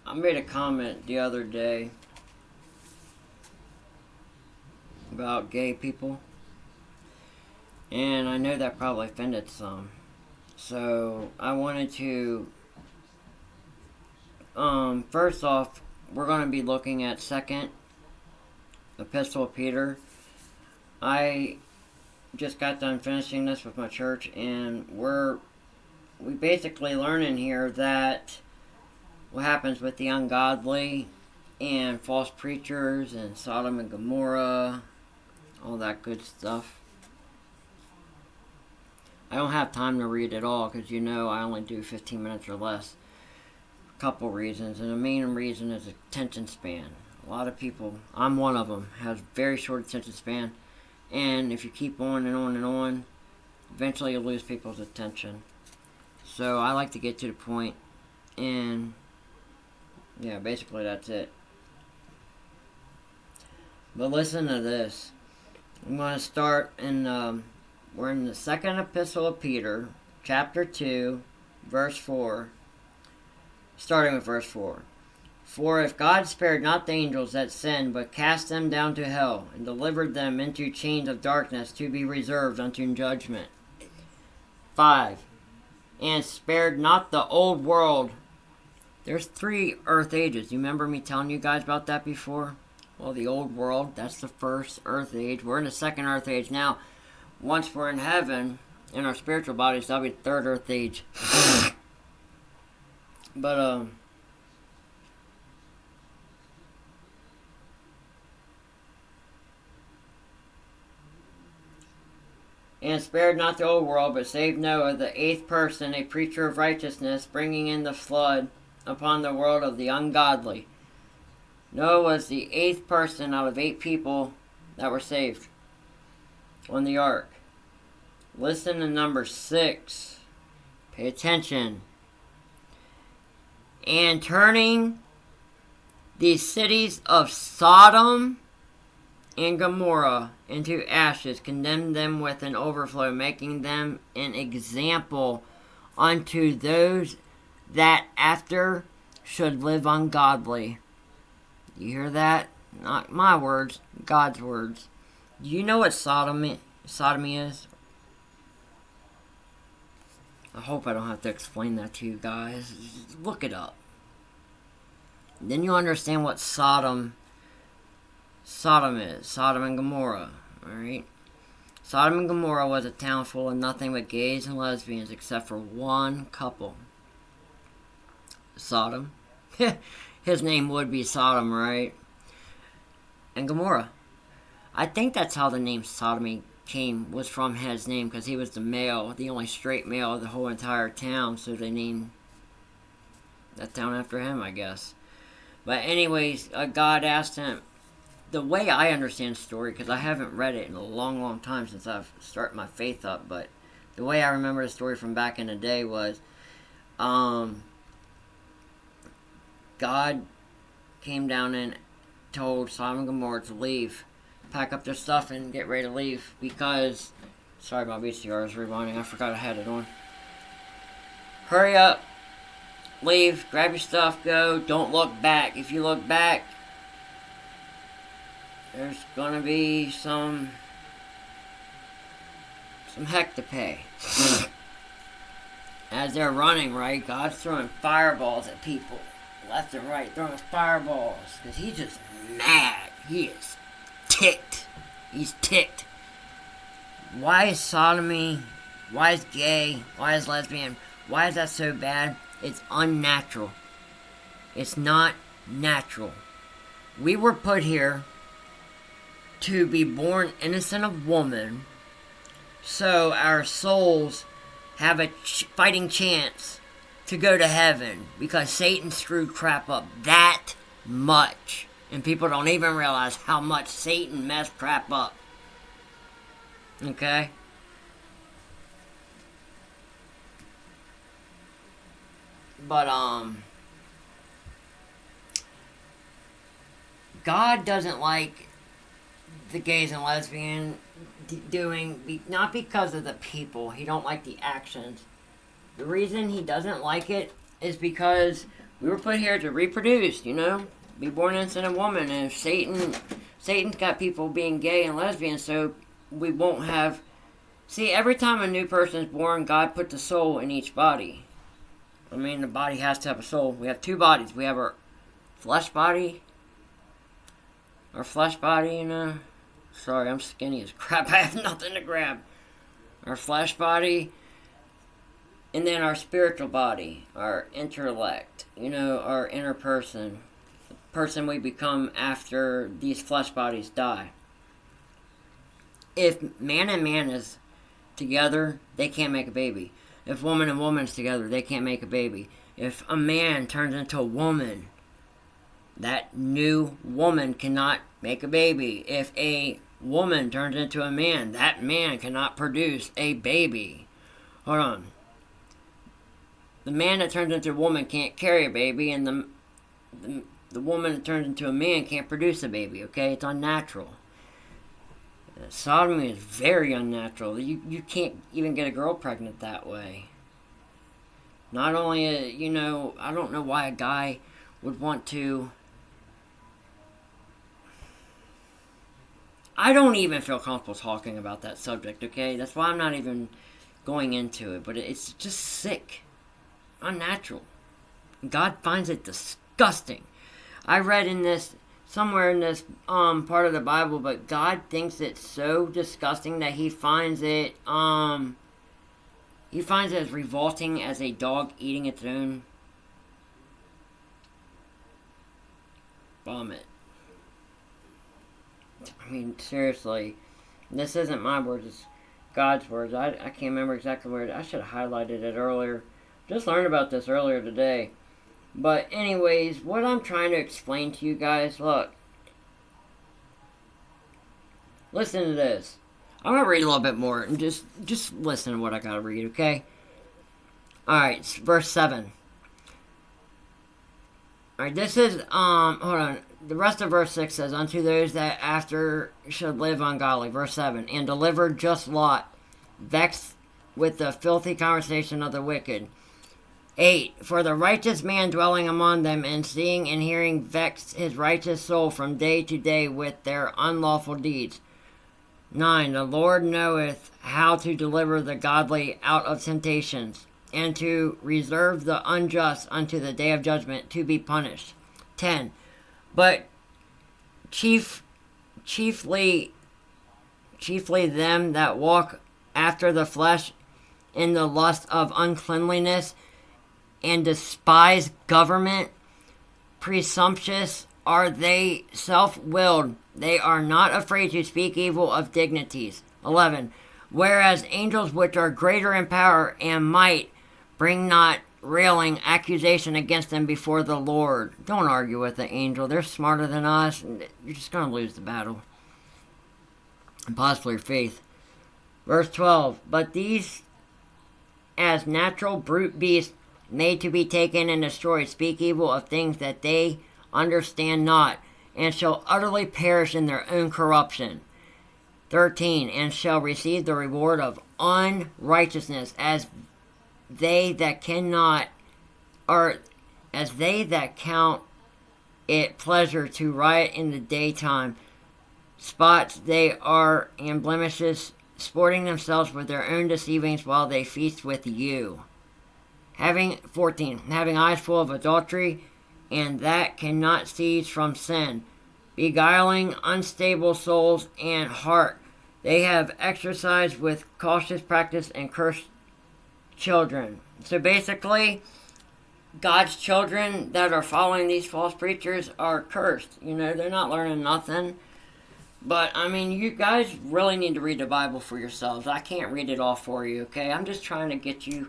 I made a comment the other day about gay people, and I know that probably offended some. So I wanted to, first off, we're going to be looking at second epistle of Peter. I just got done finishing this with my church, and we basically learning here that what happens with the ungodly and false preachers and Sodom and Gomorrah, all that good stuff. I don't have time to read it all because I only do 15 minutes or less. A couple reasons, and the main reason is attention span. A lot of people, I'm one of them, has very short attention span, and if you keep on and on and on, eventually you'll lose people's attention. So I like to get to the point, and yeah, basically that's it. But listen to this. I'm going to start we're in the second epistle of Peter, chapter 2, verse 4, starting with verse 4. For if God spared not the angels that sinned, but cast them down to hell, and delivered them into chains of darkness to be reserved unto judgment. 5. And spared not the old world. There's 3 earth ages. You remember me telling you guys about that before? Well, the old world, that's the first earth age. We're in the second earth age now. Once we're in heaven, in our spiritual bodies, that'll be the third earth age. But, and spared not the old world, but saved Noah, the 8th person, a preacher of righteousness, bringing in the flood upon the world of the ungodly. Noah was the 8th person out of 8 people that were saved on the ark. Listen to number 6. Pay attention. And turning the cities of Sodom and Gomorrah into ashes, condemned them with an overflow, making them an example unto those that after should live ungodly. You hear that? Not my words, God's words. Do you know what sodomy is? I hope I don't have to explain that to you guys. Just look it up. Then you'll understand what Sodom is. Sodom and Gomorrah. Alright? Sodom and Gomorrah was a town full of nothing but gays and lesbians except for one couple. Sodom. His name would be Sodom, right? And Gomorrah. I think that's how the name Sodomy was from his name, because he was the male, the only straight male of the whole entire town, so they named that town after him, I guess. But anyways, God asked him, the way I understand the story, because I haven't read it in a long, long time since I've started my faith up, but the way I remember the story from back in the day was, God came down and told Sodom and Gomorrah to leave, pack up their stuff and get ready to leave, because, sorry, my VCR is rewinding, I forgot I had it on. Hurry up, leave, grab your stuff, go, don't look back. If you look back, there's gonna be some heck to pay. As they're running, right, God's throwing fireballs at people, left and right, throwing fireballs, because he's just mad. He is ticked. He's ticked. Why is sodomy? Why is gay? Why is lesbian? Why is that so bad? It's unnatural. It's not natural. We were put here to be born innocent of woman, so our souls have a fighting chance to go to heaven, because Satan screwed crap up that much. And people don't even realize how much Satan messed crap up. Okay? But, God doesn't like the gays and lesbians doing, not because of the people. He don't like the actions. The reason he doesn't like it is because We were put here to reproduce, be born into a woman. And if Satan's got people being gay and lesbian, so we won't have... See, every time a new person is born, God put the soul in each body. I mean, the body has to have a soul. We have two bodies. We have our flesh body. Sorry, I'm skinny as crap. I have nothing to grab. Our flesh body. And then our spiritual body. Our intellect. Our inner person. The person we become after these flesh bodies die. If man and man is together, they can't make a baby. If woman and woman is together, they can't make a baby. If a man turns into a woman, that new woman cannot make a baby. If a woman turns into a man, that man cannot produce a baby. Hold on. The man that turns into a woman can't carry a baby, and the woman that turns into a man can't produce a baby, okay? It's unnatural. Sodomy is very unnatural. You can't even get a girl pregnant that way. Not only, I don't know why a guy would want to... I don't even feel comfortable talking about that subject, okay? That's why I'm not even going into it. But it's just sick. Unnatural. God finds it disgusting. I read somewhere in this part of the Bible, but God thinks it's so disgusting that he finds it as revolting as a dog eating its own vomit. I mean, seriously, this isn't my words, it's God's words. I can't remember exactly where I should have highlighted it earlier. Just learned about this earlier today. But anyways, what I'm trying to explain to you guys, look. Listen to this. I'm going to read a little bit more and just listen to what I got to read, okay? Alright, verse 7. Alright, this is, hold on. The rest of verse 6 says, unto those that after should live ungodly. Verse 7, and delivered just Lot, vexed with the filthy conversation of the wicked. 8, for the righteous man dwelling among them, and seeing and hearing vexed his righteous soul from day to day with their unlawful deeds. 9, the Lord knoweth how to deliver the godly out of temptations, and to reserve the unjust unto the day of judgment to be punished. 10, but chiefly them that walk after the flesh in the lust of uncleanliness, and despise government. Presumptuous are they, self-willed. They are not afraid to speak evil of dignities. 11. Whereas angels which are greater in power and might bring not railing accusation against them before the Lord. Don't argue with the angel. They're smarter than us. You're just going to lose the battle. And possibly your faith. Verse 12. But these, as natural brute beasts, made to be taken and destroyed, speak evil of things that they understand not, and shall utterly perish in their own corruption. 13, and shall receive the reward of unrighteousness, as they that count it pleasure to riot in the daytime. Spots they are and blemishes, sporting themselves with their own deceivings while they feast with you. 14, having eyes full of adultery, and that cannot cease from sin, beguiling unstable souls and heart. They have exercised with cautious practice and cursed children. So basically, God's children that are following these false preachers are cursed. They're not learning nothing. But, I mean, you guys really need to read the Bible for yourselves. I can't read it all for you, okay? I'm trying to get you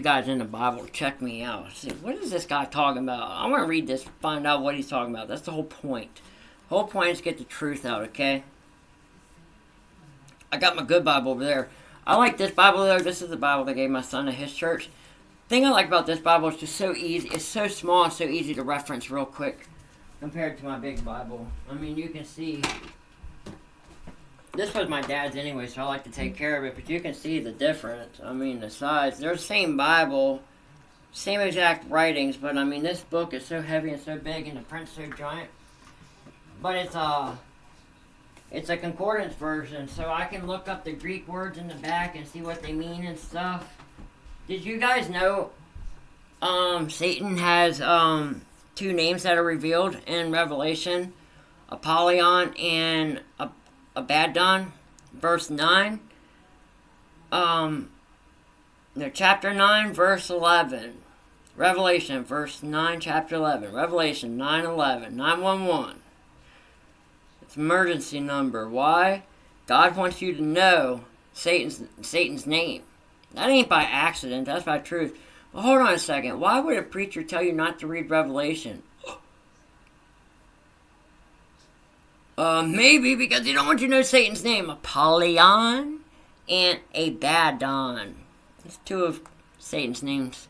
guys in the Bible to check me out. See, what is this guy talking about? I want to read this, find out what he's talking about. That's the whole point. The whole point is to get the truth out, okay? I got my good Bible over there. I like this Bible, though. This is the Bible I gave my son at his church. The thing I like about this Bible is just so easy. It's so small and so easy to reference real quick compared to my big Bible. I mean, you can see... This was my dad's anyway, so I like to take care of it, but you can see the difference. I mean, the size. They're the same Bible, same exact writings, but I mean, this book is so heavy and so big, and the print's so giant. But it's a concordance version, so I can look up the Greek words in the back and see what they mean and stuff. Did you guys know Satan has two names that are revealed in Revelation? Apollyon and Abaddon, verse 9. Chapter 9, verse 11. Revelation, verse 9, chapter 11. Revelation 9:11. 911. It's emergency number. Why? God wants you to know Satan's name. That ain't by accident. That's by truth. Well, hold on a second. Why would a preacher tell you not to read Revelation? Maybe because he don't want you to know Satan's name. Apollyon and Abaddon. It's two of Satan's names.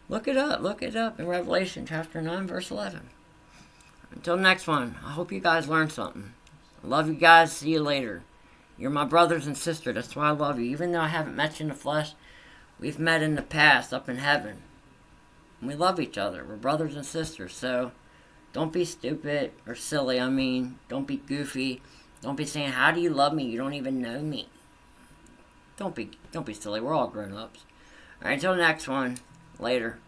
Look it up in Revelation chapter 9, verse 11. Until next one, I hope you guys learned something. I love you guys. See you later. You're my brothers and sisters. That's why I love you. Even though I haven't met you in the flesh, we've met in the past up in heaven. And we love each other. We're brothers and sisters. So don't be stupid or silly. I mean, don't be goofy. Don't be saying, how do you love me? You don't even know me. Don't be silly. We're all grown-ups. Alright, until the next one. Later.